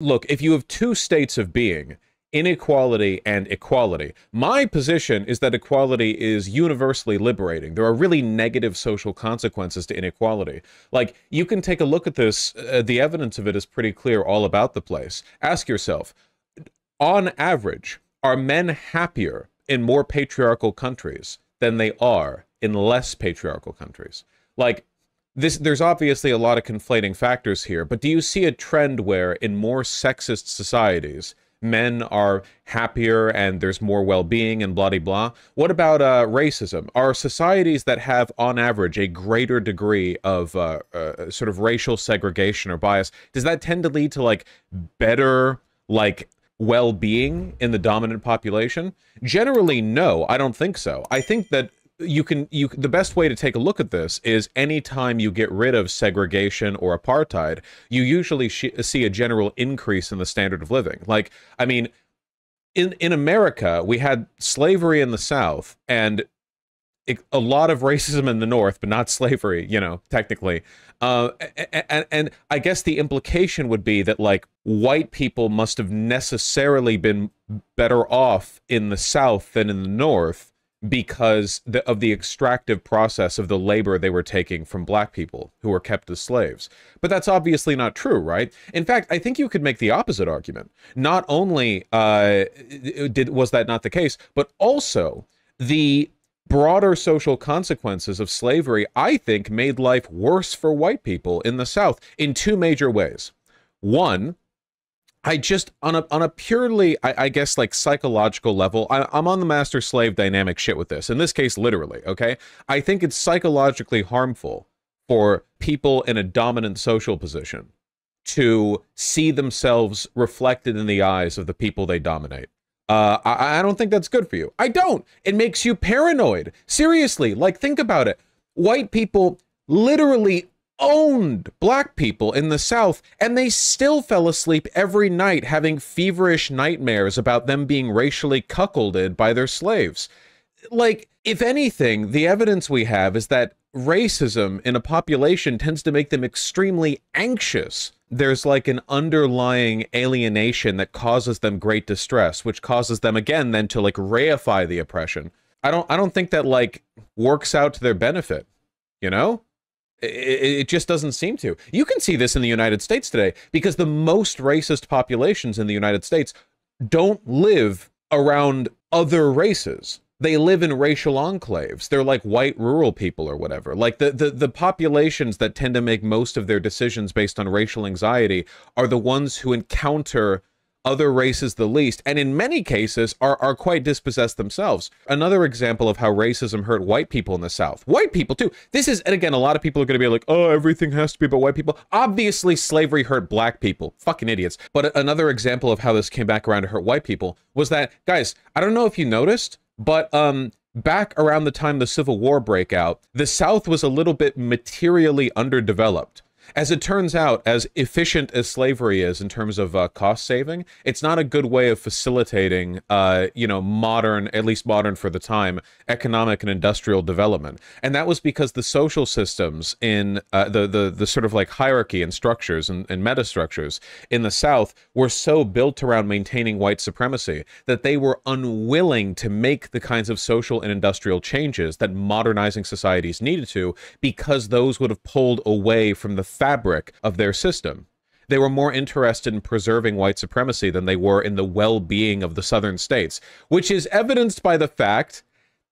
look, if you have two states of being, inequality and equality, my position is that equality is universally liberating. There are really negative social consequences to inequality. Like, you can take a look at this, the evidence of it is pretty clear all about the place. Ask yourself, on average, are men happier in more patriarchal countries than they are in less patriarchal countries? Like, there's obviously a lot of conflating factors here, but do you see a trend where in more sexist societies, men are happier and there's more well-being and blah, blah, blah? What about racism? Are societies that have, on average, a greater degree of sort of racial segregation or bias, does that tend to lead to, like, better, like, well-being in the dominant population? Generally, no, I don't think so. I think that the best way to take a look at this is anytime you get rid of segregation or apartheid, you usually see a general increase in the standard of living. Like, I mean, in America, we had slavery in the South and a lot of racism in the North, but not slavery, you know, technically. And I guess the implication would be that, like, white people must have necessarily been better off in the South than in the North because of the extractive process of the labor they were taking from black people who were kept as slaves. But that's obviously not true, right? In fact, I think you could make the opposite argument. Not only was that not the case, but also the broader social consequences of slavery, I think, made life worse for white people in the South in two major ways. One, I just, on a purely, I guess, like, psychological level, I'm on the master-slave dynamic shit with this. In this case, literally, okay? I think it's psychologically harmful for people in a dominant social position to see themselves reflected in the eyes of the people they dominate. I don't think that's good for you. I don't. It makes you paranoid. Seriously, like, think about it. White people literally owned black people in the South, and they still fell asleep every night having feverish nightmares about them being racially cuckolded by their slaves. Like, if anything, the evidence we have is that racism in a population tends to make them extremely anxious. There's like an underlying alienation that causes them great distress, which causes them again then to, like, reify the oppression. I don't think that, like, works out to their benefit, you know? It just doesn't seem to. You can see this in the United States today because the most racist populations in the United States don't live around other races. They live in racial enclaves. They're like white rural people or whatever. Like the populations that tend to make most of their decisions based on racial anxiety are the ones who encounter other races the least, and in many cases are quite dispossessed themselves. Another example of how racism hurt white people in the South. White people too. This is, and again, a lot of people are going to be like, oh, everything has to be about white people. Obviously, slavery hurt black people. Fucking idiots. But another example of how this came back around to hurt white people was that, guys, I don't know if you noticed, but back around the time the Civil War break out, the South was a little bit materially underdeveloped. As it turns out, as efficient as slavery is in terms of cost saving, it's not a good way of facilitating, you know, modern, at least modern for the time, economic and industrial development. And that was because the social systems in the sort of like hierarchy and structures and metastructures in the South were so built around maintaining white supremacy that they were unwilling to make the kinds of social and industrial changes that modernizing societies needed to, because those would have pulled away from the fabric of their system. They were more interested in preserving white supremacy than they were in the well-being of the southern states, which is evidenced by the fact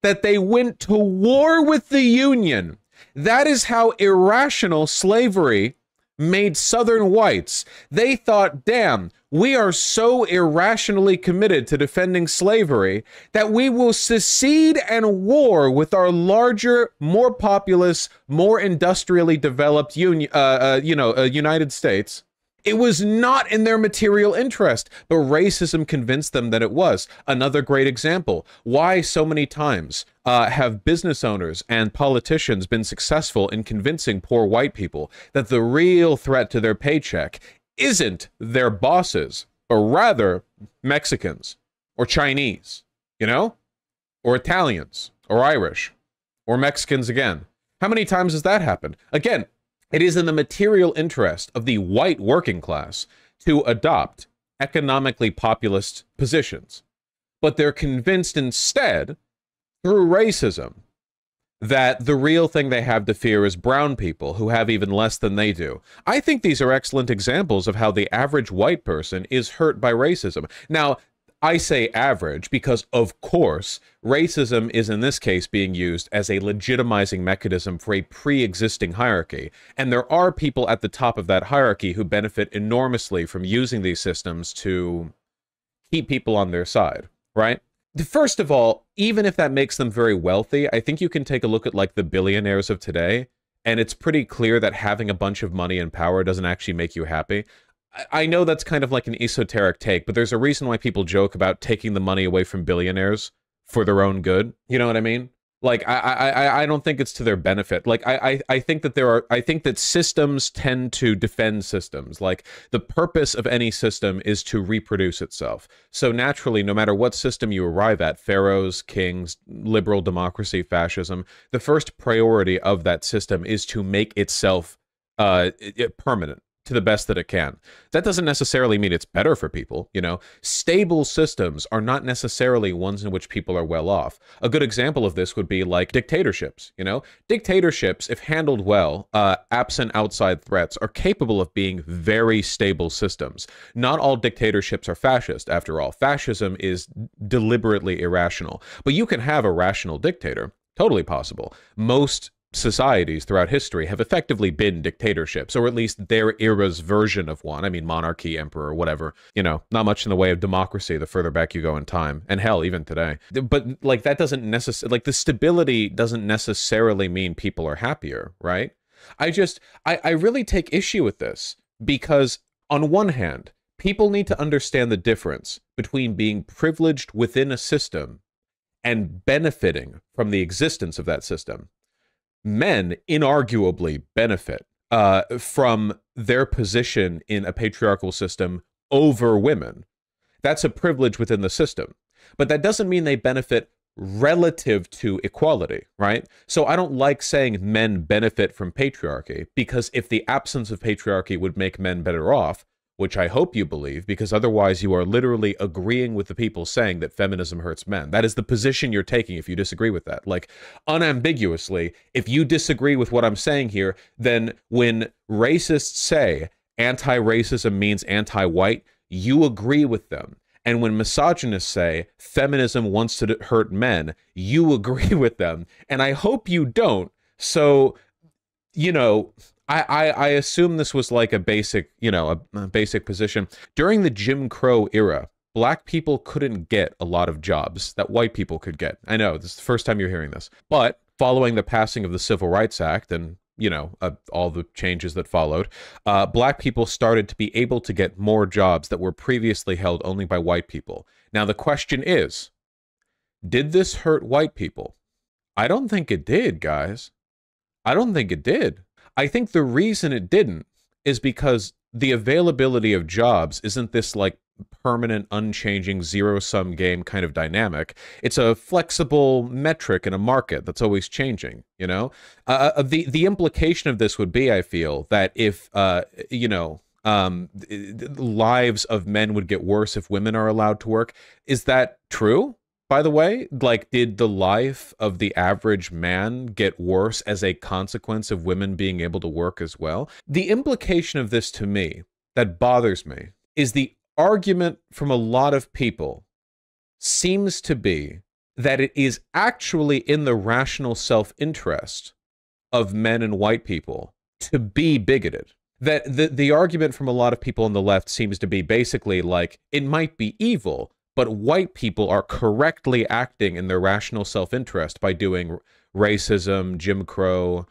that they went to war with the Union. That is how irrational slavery made southern whites. They thought, damn, we are so irrationally committed to defending slavery that we will secede and war with our larger, more populous, more industrially developed United States. It was not in their material interest, but racism convinced them that it was. Another great example. Why so many times have business owners and politicians been successful in convincing poor white people that the real threat to their paycheck isn't their bosses, but rather Mexicans or Chinese, you know, or Italians or Irish or Mexicans again? How many times has that happened? Again, it is in the material interest of the white working class to adopt economically populist positions. But they're convinced instead, through racism, that the real thing they have to fear is brown people who have even less than they do. I think these are excellent examples of how the average white person is hurt by racism. Now, I say average because, of course, racism is in this case being used as a legitimizing mechanism for a pre-existing hierarchy. And there are people at the top of that hierarchy who benefit enormously from using these systems to keep people on their side, right? First of all, even if that makes them very wealthy, I think you can take a look at like the billionaires of today, and it's pretty clear that having a bunch of money and power doesn't actually make you happy. I know that's kind of like an esoteric take, but there's a reason why people joke about taking the money away from billionaires for their own good. You know what I mean? Like, I don't think it's to their benefit. Like, I think that I think that systems tend to defend systems. Like, the purpose of any system is to reproduce itself. So naturally, no matter what system you arrive at, pharaohs, kings, liberal democracy, fascism, the first priority of that system is to make itself permanent to the best that it can. That doesn't necessarily mean it's better for people, you know. Stable systems are not necessarily ones in which people are well off. A good example of this would be like dictatorships, you know. Dictatorships, if handled well, absent outside threats, are capable of being very stable systems. Not all dictatorships are fascist, after all. Fascism is deliberately irrational. But you can have a rational dictator. Totally possible. Most societies throughout history have effectively been dictatorships, or at least their era's version of one. I mean, monarchy, emperor, whatever. You know, not much in the way of democracy the further back you go in time. And hell, even today. But, like, that doesn't necessarily... Like, the stability doesn't necessarily mean people are happier, right? I really take issue with this, because, on one hand, people need to understand the difference between being privileged within a system and benefiting from the existence of that system. Men inarguably benefit from their position in a patriarchal system over women. That's a privilege within the system. But that doesn't mean they benefit relative to equality, right? So I don't like saying men benefit from patriarchy, because if the absence of patriarchy would make men better off, which I hope you believe, because otherwise you are literally agreeing with the people saying that feminism hurts men. That is the position you're taking if you disagree with that. Like, unambiguously, if you disagree with what I'm saying here, then when racists say anti-racism means anti-white, you agree with them. And when misogynists say feminism wants to hurt men, you agree with them. And I hope you don't. So, you know... I assume this was like a basic, you know, a basic position. During the Jim Crow era, black people couldn't get a lot of jobs that white people could get. I know, this is the first time you're hearing this. But following the passing of the Civil Rights Act and, you know, all the changes that followed, black people started to be able to get more jobs that were previously held only by white people. Now, the question is, did this hurt white people? I don't think it did, guys. I don't think it did. I think the reason it didn't is because the availability of jobs isn't this like permanent, unchanging, zero-sum game kind of dynamic. It's a flexible metric in a market that's always changing, you know? The implication of this would be, I feel, that if, you know, lives of men would get worse if women are allowed to work. Is that true? By the way, like, did the life of the average man get worse as a consequence of women being able to work as well? The implication of this to me that bothers me is the argument from a lot of people seems to be that it is actually in the rational self-interest of men and white people to be bigoted. That the argument from a lot of people on the left seems to be basically like, it might be evil, but white people are correctly acting in their rational self-interest by doing racism, Jim Crow,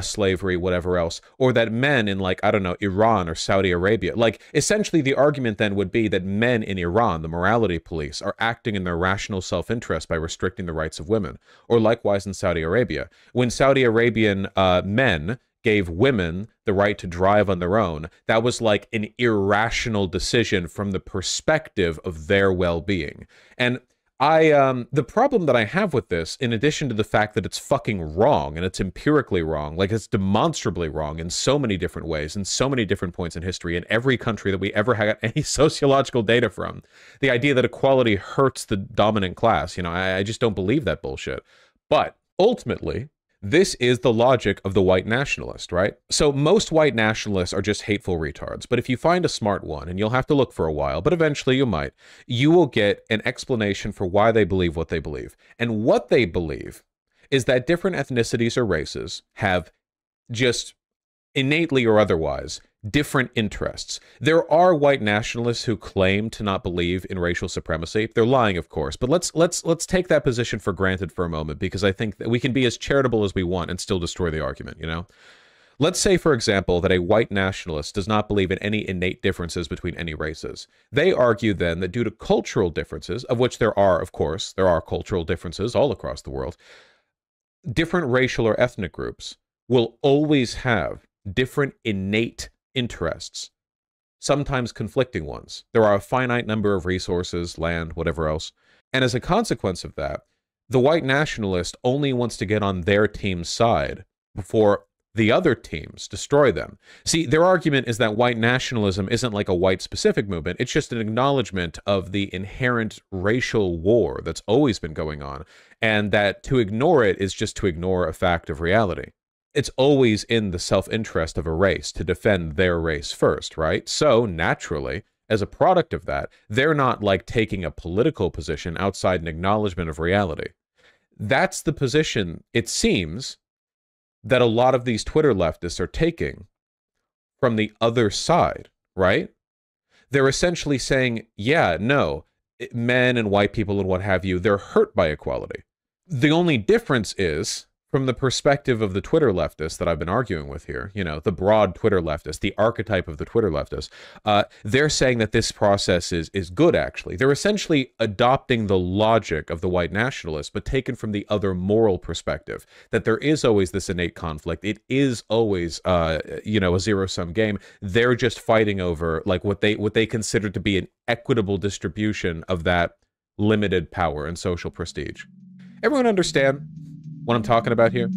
slavery, whatever else, or that men in, like, I don't know, Iran or Saudi Arabia, like, essentially the argument then would be that men in Iran, the morality police, are acting in their rational self-interest by restricting the rights of women, or likewise in Saudi Arabia. When Saudi Arabian men gave women the right to drive on their own, that was like an irrational decision from the perspective of their well-being. And The problem that I have with this, in addition to the fact that it's fucking wrong, and it's empirically wrong, like it's demonstrably wrong in so many different ways, in so many different points in history, in every country that we ever had any sociological data from, the idea that equality hurts the dominant class, you know, I just don't believe that bullshit. But ultimately, this is the logic of the white nationalist, right? So most white nationalists are just hateful retards, but if you find a smart one, and you'll have to look for a while, but eventually you might, you will get an explanation for why they believe what they believe. And what they believe is that different ethnicities or races have just innately or otherwise different interests. There are white nationalists who claim to not believe in racial supremacy. They're lying, of course, but let's take that position for granted for a moment, because I think that we can be as charitable as we want and still destroy the argument, you know? Let's say, for example, that a white nationalist does not believe in any innate differences between any races. They argue then that due to cultural differences, of which there are, of course, there are cultural differences all across the world, different racial or ethnic groups will always have different innate interests, sometimes conflicting ones. There are a finite number of resources, land, whatever else. And as a consequence of that, the white nationalist only wants to get on their team's side before the other teams destroy them. See, their argument is that white nationalism isn't like a white-specific movement. It's just an acknowledgement of the inherent racial war that's always been going on, and that to ignore it is just to ignore a fact of reality. It's always in the self-interest of a race to defend their race first, right? So, naturally, as a product of that, they're not like taking a political position outside an acknowledgement of reality. That's the position, it seems, that a lot of these Twitter leftists are taking from the other side, right? They're essentially saying, yeah, no, men and white people and what have you, they're hurt by equality. The only difference is, from the perspective of the Twitter leftists that I've been arguing with here, you know, the broad Twitter leftist, the archetype of the Twitter leftist, they're saying that this process is good, actually. They're essentially adopting the logic of the white nationalists, but taken from the other moral perspective, that there is always this innate conflict. It is always, you know, a zero-sum game. They're just fighting over, like, what they consider to be an equitable distribution of that limited power and social prestige. Everyone understand what I'm talking about here?